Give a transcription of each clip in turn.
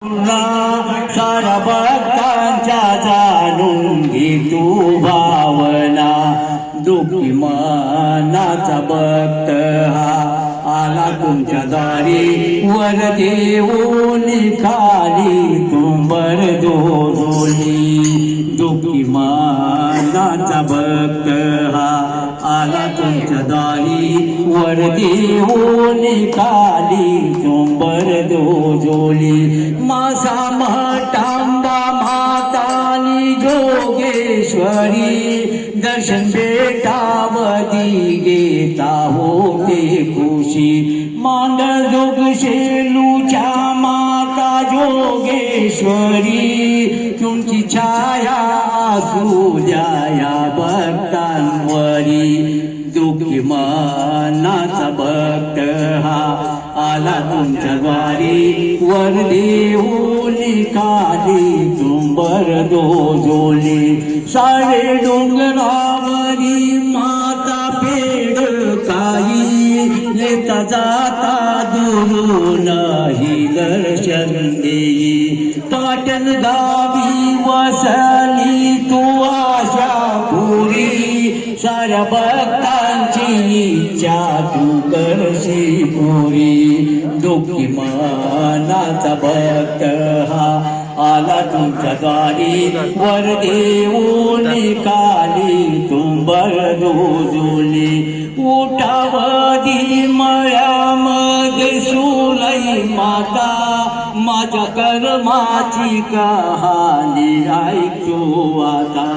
सारा भक्तांच्या जाणून घे तू भावना दुःखी मनाचा भक्त हा आला तुमच्या दारी वर देऊन खाली तुंबर दोली दुःखी मनाचा भक्त हा आला तुमच्या दारी वर देऊन खाली तुंबर दोली मासा महटांबा माताली जोगेश्वरी दर्शन बेटावदी गेता होते खुशी मांडर जोग शेलूच्या माता जोगेश्वरी तुमची छाया असू द्या या भक्तांवरी दुःखी मनाचा भक्त हा आला तुमच्या द्वारी वर देऊन खाली तुंबर दोली सारे डोंगरावरी माता पेड काही येता जाता दुरून ही दर्शन देई पाटण गावी वसली तू आशा पुरी साऱ्या भक्तांची इच्छा तू करशी पुरी दुःखी मनाचा भक्त हा आला तुमच्या दारी वर देऊन खाली तुंबर दोली उठावदी मळ्यामध्ये सुलई माता माझ्या कर्माची कहाणी ऐकू आता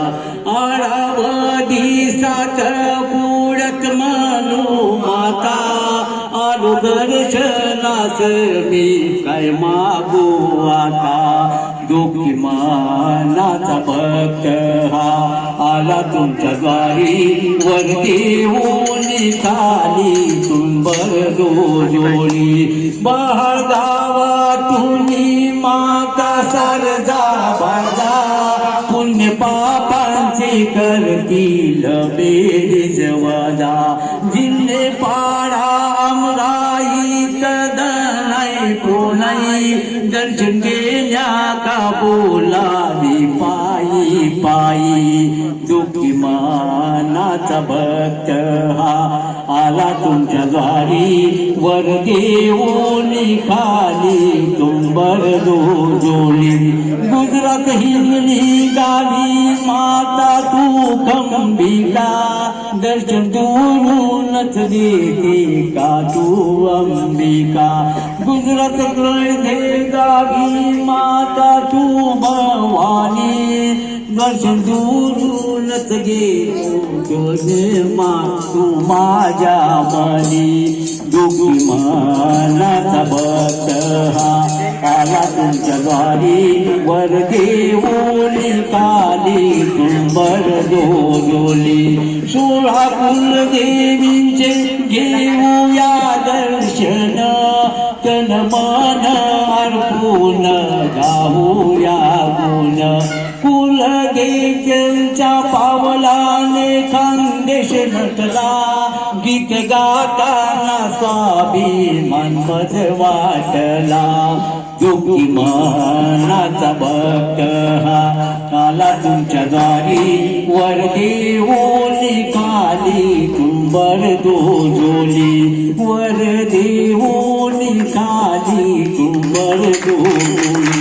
आळावदी सात पुढत म्हणू माता आलो दर्शनास मी काय मागू आता दुःखी मनाचा भक्त हा आला तुमच्या द्वारी वर देऊन खाली तुंबर दोली बहाळ गावातून माता सरजा बाजा पुण्य पापांचे करतील बेरीज वजा जिल्हे पाडा अमराई तदनाई पुनाई दर्शन गेल्या का बोलावी पायी पायी दुःखी मनाचा भक्त हा आला तुमच्या द्वारी वर देऊन खाली तुंबर दोली गुजरात हिरली गावी माता तू खंबिका दर्शन दूरूनच देते का तू अंबिका गुजरात गावी माता तू भवानी दर्शन दूरूनच घे मा तू माझ्या मनी दुःखी मनाचा भक्त हा आला तुमच्या द्वारी वर देऊन खाली तुंबर दोली 16 कुलदेवींचे घेऊया दर्शन तन मन अर्पून गाऊया गुण कुलदेवींच्या पावलाने खानदेश नटला गीत गाताना स्वाभिमान मज वाटला दुःखी मनाचा भक्त हा आला तुमच्या द्वारी वर देऊन खाली तुंबर दोली वर देऊन खाली तुंबर दोली